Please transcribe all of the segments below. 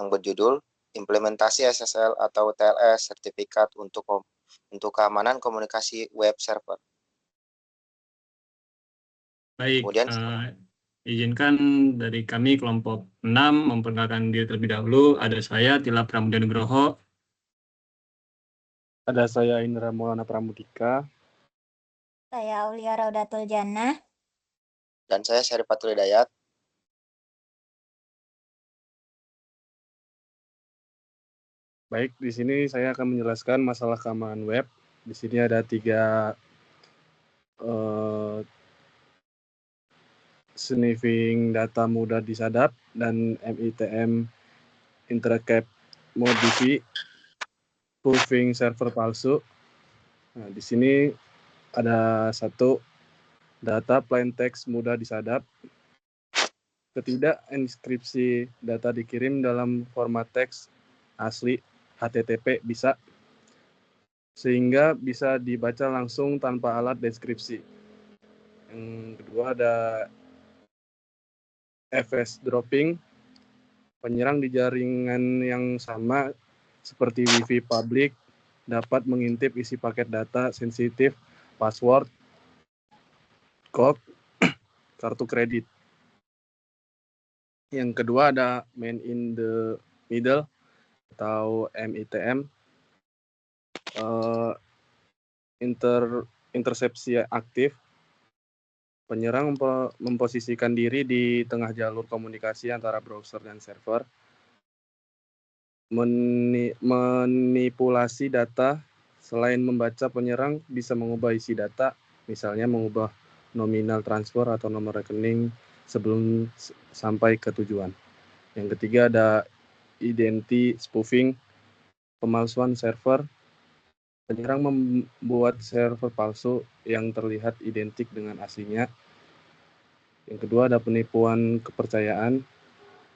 yang berjudul Implementasi SSL atau TLS Sertifikat untuk keamanan komunikasi web server. Baik, Kemudian izinkan dari kami kelompok 6 memperkenalkan diri terlebih dahulu. Ada saya, Tila Pramudia Nugroho. Ada saya, Indra Maulana Pramudika. Saya Aulia Raudatul Jannah. dan saya Syarifatul Hidayat. Baik, di sini saya akan menjelaskan masalah keamanan web. Di sini ada 3 sniffing data mudah disadap dan MITM intercap modify spoofing server palsu. Nah, di sini ada 1 data plain text mudah disadap. Ketidakenkripsi data dikirim dalam format teks asli HTTP bisa, sehingga bisa dibaca langsung tanpa alat deskripsi. Yang kedua ada FS dropping, penyerang di jaringan yang sama seperti Wi-Fi public dapat mengintip isi paket data sensitif, password, kode, kartu kredit. Yang kedua ada man in the middle atau MITM, intersepsi aktif. Penyerang memposisikan diri di tengah jalur komunikasi antara browser dan server, manipulasi data. Selain membaca, penyerang bisa mengubah isi data, misalnya mengubah nominal transfer atau nomor rekening sebelum sampai ke tujuan. Yang ketiga ada identity spoofing, pemalsuan server. Penyerang membuat server palsu yang terlihat identik dengan aslinya. Yang kedua ada penipuan kepercayaan.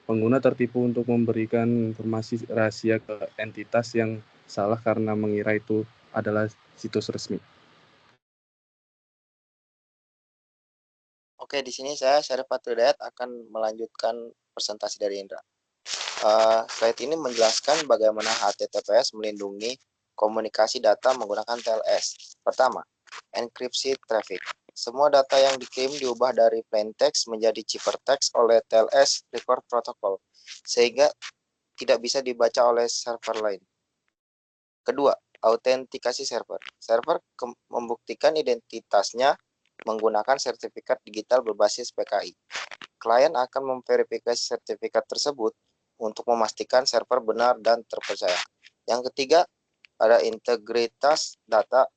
Pengguna tertipu untuk memberikan informasi rahasia ke entitas yang salah karena mengira itu adalah situs resmi. Oke, di sini saya Syarifatul Hidayat akan melanjutkan presentasi dari Indra. Slide ini menjelaskan bagaimana HTTPS melindungi komunikasi data menggunakan TLS. Pertama, enkripsi traffic. Semua data yang dikirim diubah dari plain text menjadi ciphertext oleh TLS record protocol, sehingga tidak bisa dibaca oleh server lain. Kedua, autentikasi server. Server membuktikan identitasnya menggunakan sertifikat digital berbasis PKI. Klien akan memverifikasi sertifikat tersebut untuk memastikan server benar dan terpercaya. Yang ketiga, ada integritas data.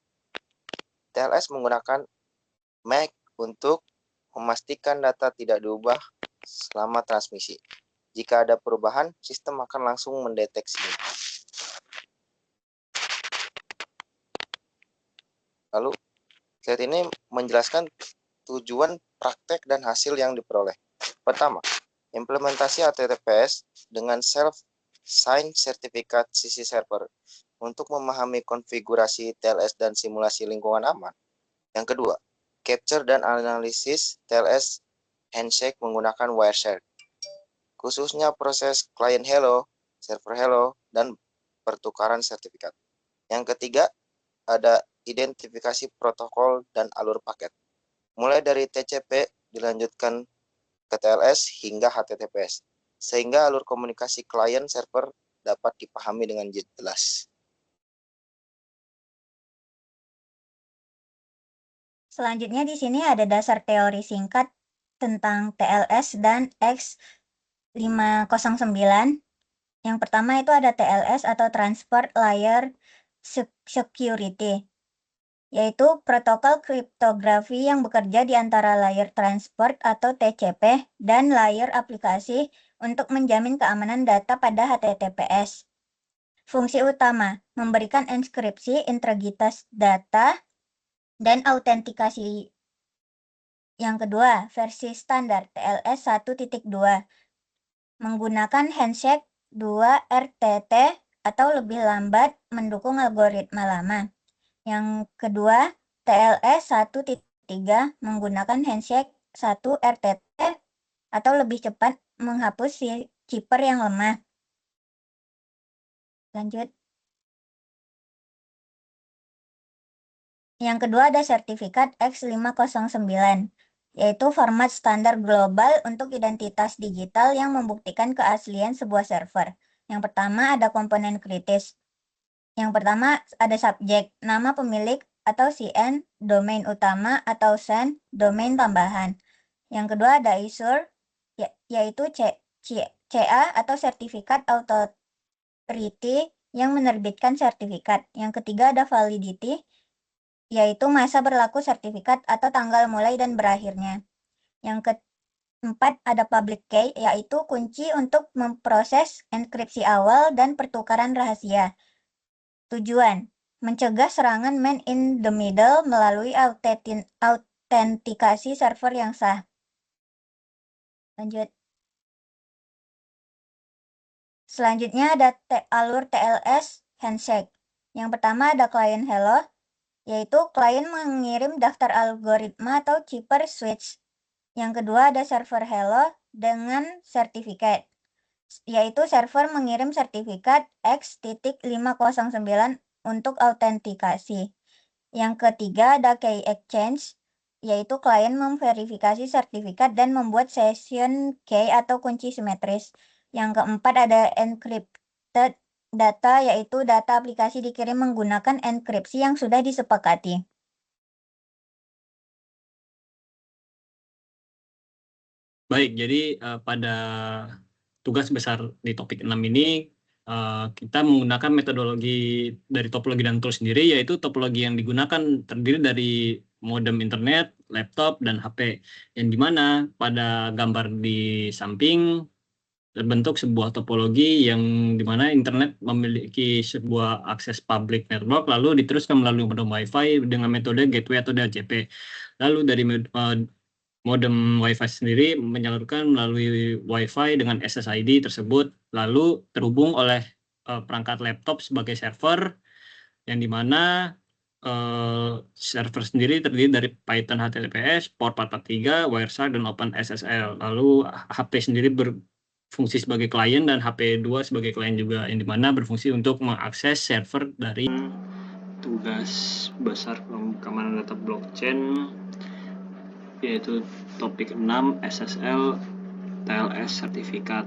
TLS menggunakan MAC untuk memastikan data tidak diubah selama transmisi. Jika ada perubahan, sistem akan langsung mendeteksinya. Lalu, slide ini menjelaskan tujuan, praktek, dan hasil yang diperoleh. Pertama, implementasi HTTPS dengan self-sign sertifikat sisi server untuk memahami konfigurasi TLS dan simulasi lingkungan aman. Yang kedua, capture dan analisis TLS handshake menggunakan Wireshark, khususnya proses client hello, server hello, dan pertukaran sertifikat. Yang ketiga, ada identifikasi protokol dan alur paket, mulai dari TCP dilanjutkan ke TLS hingga HTTPS, sehingga alur komunikasi klien server dapat dipahami dengan jelas. Selanjutnya di sini ada dasar teori singkat tentang TLS dan X509. Yang pertama itu ada TLS atau Transport Layer Security, yaitu protokol kriptografi yang bekerja di antara layer transport atau TCP dan layer aplikasi untuk menjamin keamanan data pada HTTPS. Fungsi utama, memberikan enkripsi integritas data dan autentikasi. Yang kedua, versi standar TLS 1.2 menggunakan handshake 2 RTT atau lebih lambat mendukung algoritma lama. Yang kedua, TLS 1.3 menggunakan handshake 1 RTT atau lebih cepat menghapus cipher yang lemah. Lanjut. Yang kedua ada sertifikat X509, yaitu format standar global untuk identitas digital yang membuktikan keaslian sebuah server. Yang pertama ada komponen kritis. Yang pertama ada subjek, nama pemilik atau CN, domain utama atau SAN, domain tambahan. Yang kedua ada issuer, yaitu CA atau sertifikat authority yang menerbitkan sertifikat. Yang ketiga ada validity, yaitu masa berlaku sertifikat atau tanggal mulai dan berakhirnya. Yang keempat ada public key, yaitu kunci untuk memproses enkripsi awal dan pertukaran rahasia. Tujuan, mencegah serangan man in the middle melalui autentikasi server yang sah. Lanjut. Selanjutnya ada alur TLS handshake. Yang pertama ada client hello, yaitu klien mengirim daftar algoritma atau cheaper switch. Yang kedua ada server hello dengan sertifikat, yaitu server mengirim sertifikat X.509 untuk autentikasi. Yang ketiga ada key exchange, yaitu klien memverifikasi sertifikat dan membuat session key atau kunci simetris. Yang keempat ada encrypted data, yaitu data aplikasi dikirim menggunakan enkripsi yang sudah disepakati. Baik, jadi pada tugas besar di topik 6 ini kita menggunakan metodologi dari topologi dan tool sendiri, yaitu topologi yang digunakan terdiri dari modem internet, laptop, dan HP, yang dimana pada gambar di samping terbentuk sebuah topologi yang dimana internet memiliki sebuah akses public network, lalu diteruskan melalui modem Wi-Fi dengan metode gateway atau DHCP. Lalu dari modem Wi-Fi sendiri menyalurkan melalui Wi-Fi dengan SSID tersebut, lalu terhubung oleh perangkat laptop sebagai server, yang dimana server sendiri terdiri dari Python HTTPS, port 443, Wireshark, dan OpenSSL. Lalu HP sendiri berfungsi sebagai klien dan HP2 sebagai klien juga, yang dimana berfungsi untuk mengakses server dari tugas besar keamanan data blockchain, yaitu topik 6 SSL TLS sertifikat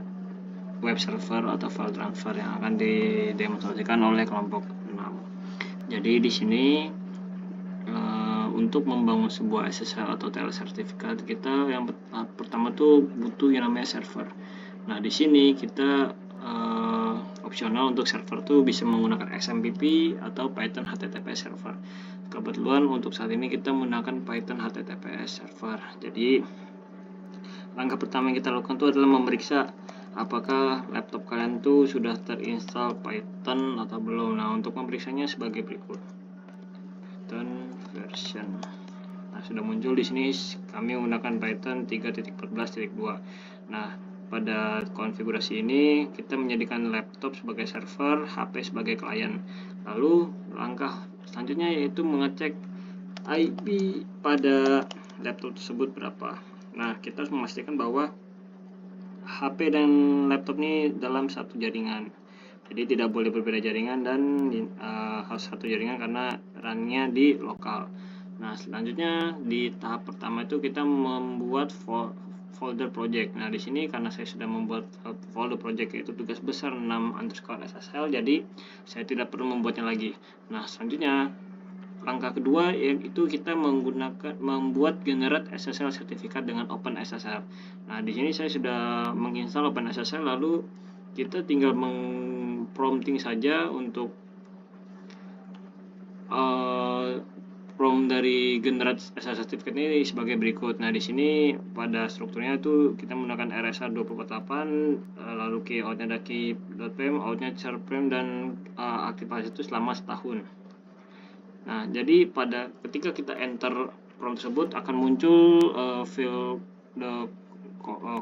web server atau file transfer yang akan didemonstrasikan oleh kelompok 6. Jadi di sini untuk membangun sebuah SSL atau TLS sertifikat, kita yang pertama tuh butuh yang namanya server. Nah, di sini kita opsional untuk server tuh bisa menggunakan XMPP atau Python HTTPS server. Kebetulan untuk saat ini kita menggunakan Python HTTPS server. Jadi langkah pertama yang kita lakukan itu adalah memeriksa apakah laptop kalian tuh sudah terinstall Python atau belum. Nah, untuk memeriksanya sebagai berikut. Python version. Nah, sudah muncul di sini kami menggunakan Python 3.14.2. Nah, pada konfigurasi ini kita menjadikan laptop sebagai server, HP sebagai klien. Lalu langkah selanjutnya yaitu mengecek IP pada laptop tersebut berapa. Nah, kita harus memastikan bahwa HP dan laptop ini dalam satu jaringan. Jadi tidak boleh berbeda jaringan dan harus satu jaringan karena runnya di lokal. Nah, selanjutnya di tahap pertama itu kita membuat folder project. Nah, di sini karena saya sudah membuat folder project, yaitu tugas besar 6_SSL, jadi saya tidak perlu membuatnya lagi. Nah, selanjutnya langkah kedua yaitu kita membuat generate SSL sertifikat dengan OpenSSL. Nah, di sini saya sudah menginstal OpenSSL, lalu kita tinggal prompting saja untuk prompt dari generate SSL sertifikat ini sebagai berikut. Nah, di sini pada strukturnya itu kita menggunakan RSA 248, lalu key outnya ada key.pem, outnya charprem, dan aktivasi itu selama setahun. Nah, jadi ketika kita enter prompt tersebut akan muncul field the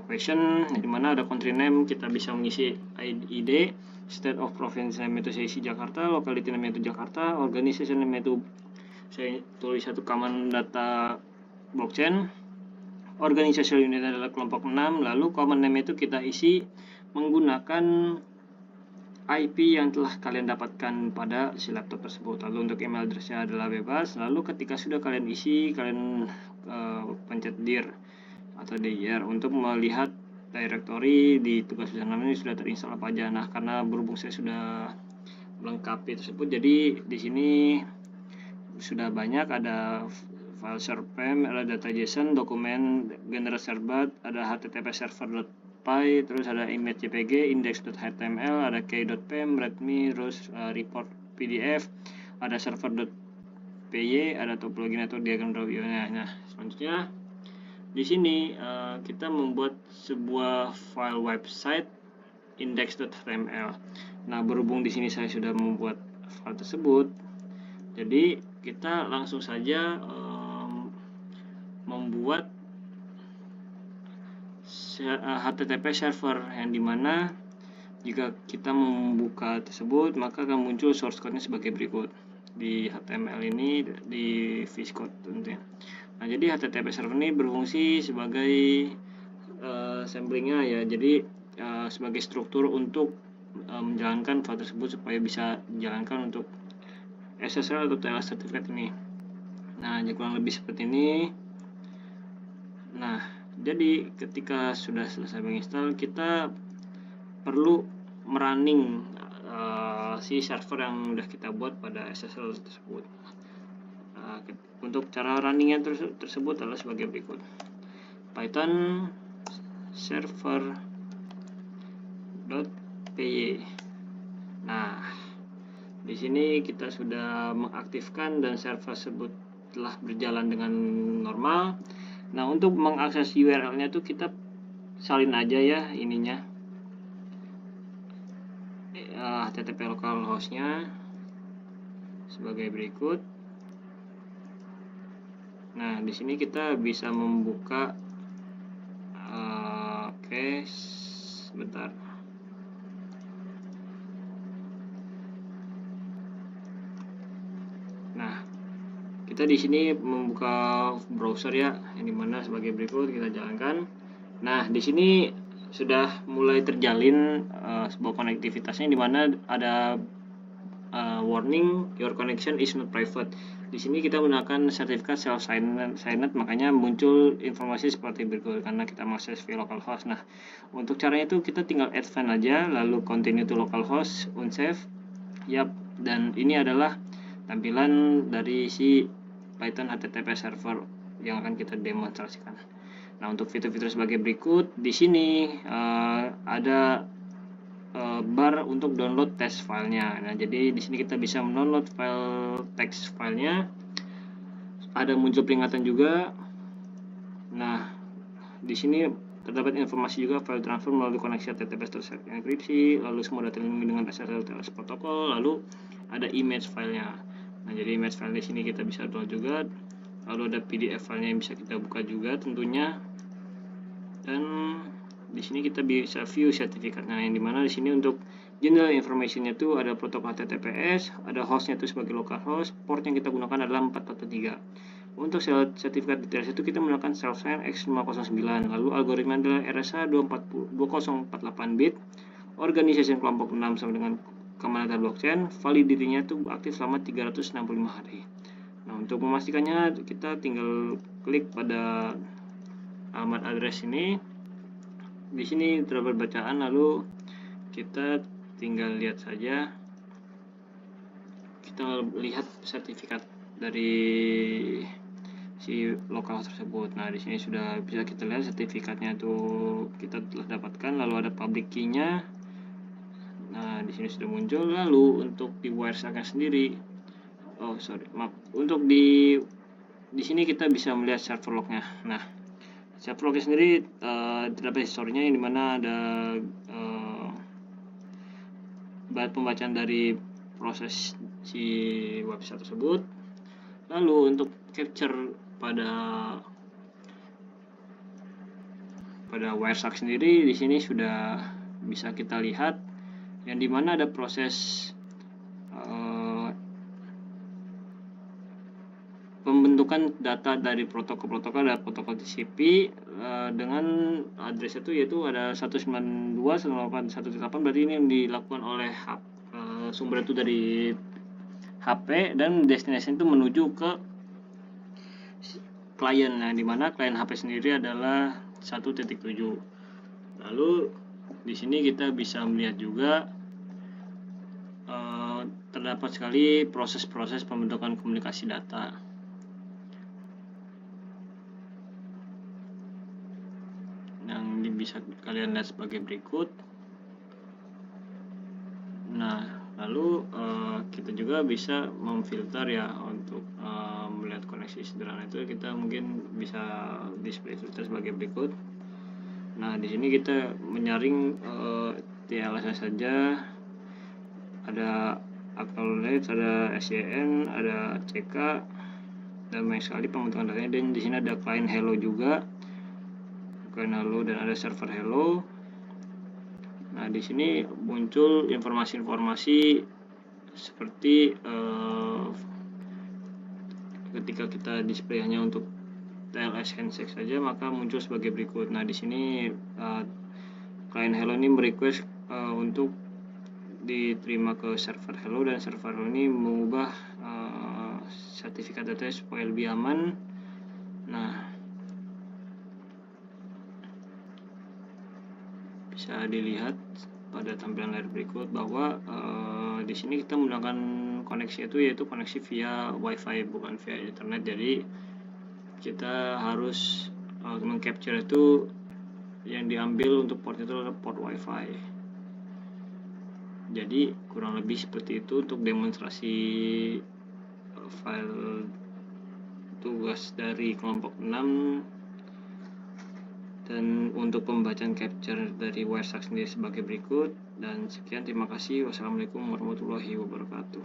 question, di mana ada country name, kita bisa mengisi ID, state of province name itu saya isi Jakarta, locality name itu Jakarta, organization name itu saya tulis satu common data blockchain, organizational unit adalah kelompok 6, lalu common name itu kita isi menggunakan IP yang telah kalian dapatkan pada si laptop tersebut. Lalu untuk email address-nya adalah bebas. Lalu ketika sudah kalian isi, kalian pencet dir atau dir untuk melihat directory di tugas usaha ini sudah terinstall apa aja. Nah, karena berhubung saya sudah melengkapi tersebut, jadi di sini sudah banyak, ada file serpem, ada data.json, dokumen general server, ada http server.py, terus ada image jpg, index.html, ada key.pem, readme, terus report pdf, ada server.py, ada topologi network diagram drawing. Nah, selanjutnya di sini kita membuat sebuah file website index.html. Nah, berhubung di sini saya sudah membuat file tersebut, jadi kita langsung saja membuat HTTP server, yang dimana jika kita membuka tersebut maka akan muncul source code-nya sebagai berikut di HTML ini, di VS Code tentunya. Nah, jadi HTTP server ini berfungsi sebagai samplingnya ya, jadi sebagai struktur untuk menjalankan file tersebut supaya bisa dijalankan untuk SSL atau TLS certificate ini. Nah, jadi kurang lebih seperti ini. Nah, jadi ketika sudah selesai menginstal, kita perlu merunning si server yang sudah kita buat pada SSL tersebut. Untuk cara runningnya tersebut adalah sebagai berikut: Python server.py. Nah, di sini kita sudah mengaktifkan dan server tersebut telah berjalan dengan normal. Nah, untuk mengakses URL-nya tuh kita salin aja ya ininya, HTTP localhost-nya sebagai berikut. Nah, di sini kita bisa membuka sebentar. Nah, kita di sini membuka browser ya, yang dimana sebagai berikut kita jalankan. Nah, di sini sudah mulai terjalin sebuah konektivitasnya, dimana ada warning your connection is not private. Di sini kita menggunakan sertifikat self signed, makanya muncul informasi seperti berikut karena kita mengakses via localhost. Nah, untuk caranya itu kita tinggal add fan aja, lalu continue to localhost, unsave. Yap, dan ini adalah tampilan dari si Python HTTP server yang akan kita demonstrasikan. Nah, untuk fitur-fitur sebagai berikut, di sini ada bar untuk download text filenya. Nah, jadi di sini kita bisa mendownload file text filenya. Ada muncul peringatan juga. Nah, di sini terdapat informasi juga file transfer melalui koneksi HTTP enkripsi, lalu semua data dilindungi dengan SSL TLS protokol, lalu ada image filenya. Nah, jadi image file di sini kita bisa download juga. Lalu ada PDF filenya yang bisa kita buka juga tentunya. Dan di sini kita bisa view sertifikatnya, yang dimana di sini untuk general information-nya itu ada protokol HTTPS, ada host-nya itu sebagai localhost, port yang kita gunakan adalah 443. Untuk sertifikat details itu kita menggunakan self-sign X509, lalu algoritma adalah RSA 2048 bit, organization kelompok 6 sama dengan keamanan blockchain, validity-nya itu aktif selama 365 hari. Nah, untuk memastikannya kita tinggal klik pada alamat address ini. Di sini terdapat bacaan, lalu kita tinggal lihat saja. Kita lihat sertifikat dari si localhost tersebut. Nah, di sini sudah bisa kita lihat sertifikatnya itu kita telah dapatkan, lalu ada public key-nya. Nah, di sini sudah muncul. Lalu untuk di Wireshark sendiri, untuk di sini kita bisa melihat server log-nya. Nah, server log sendiri terdapat historinya, yang dimana ada pembacaan dari proses si website tersebut. Lalu untuk capture pada Wireshark sendiri, di sini sudah bisa kita lihat, yang dimana ada proses pembentukan menghubungkan data dari protokol-protokol dan protokol TCP dengan address itu, yaitu ada 192.168.1.8, berarti ini yang dilakukan oleh sumber itu dari HP, dan destination itu menuju ke klien, yang dimana klien HP sendiri adalah 1.7. Lalu di sini kita bisa melihat juga terdapat sekali proses-proses pembentukan komunikasi data. Yang bisa kalian lihat sebagai berikut. Nah, lalu kita juga bisa memfilter ya untuk melihat koneksi sederhana itu. Kita mungkin bisa display filter sebagai berikut. Nah, di sini kita menyaring TLS saja. Ada acknowledge, ada SYN, ada CK, dan banyak sekali pembentukan datanya. Dan di sini ada client hello juga, client hello, dan ada server hello. Nah, di sini muncul informasi-informasi seperti ketika kita display hanya untuk TLS handshake saja, maka muncul sebagai berikut. Nah, di sini client hello ini merequest untuk diterima ke server hello, dan server hello ini mengubah sertifikat data supaya lebih aman. Nah, bisa dilihat pada tampilan layar berikut bahwa di sini kita menggunakan koneksi itu yaitu koneksi via WiFi, bukan via internet. Jadi kita harus mengcapture itu yang diambil untuk port itu adalah port WiFi. Jadi kurang lebih seperti itu untuk demonstrasi file tugas dari kelompok 6. Dan untuk pembacaan capture dari Wireshark sendiri sebagai berikut. Dan sekian, terima kasih. Wassalamualaikum warahmatullahi wabarakatuh.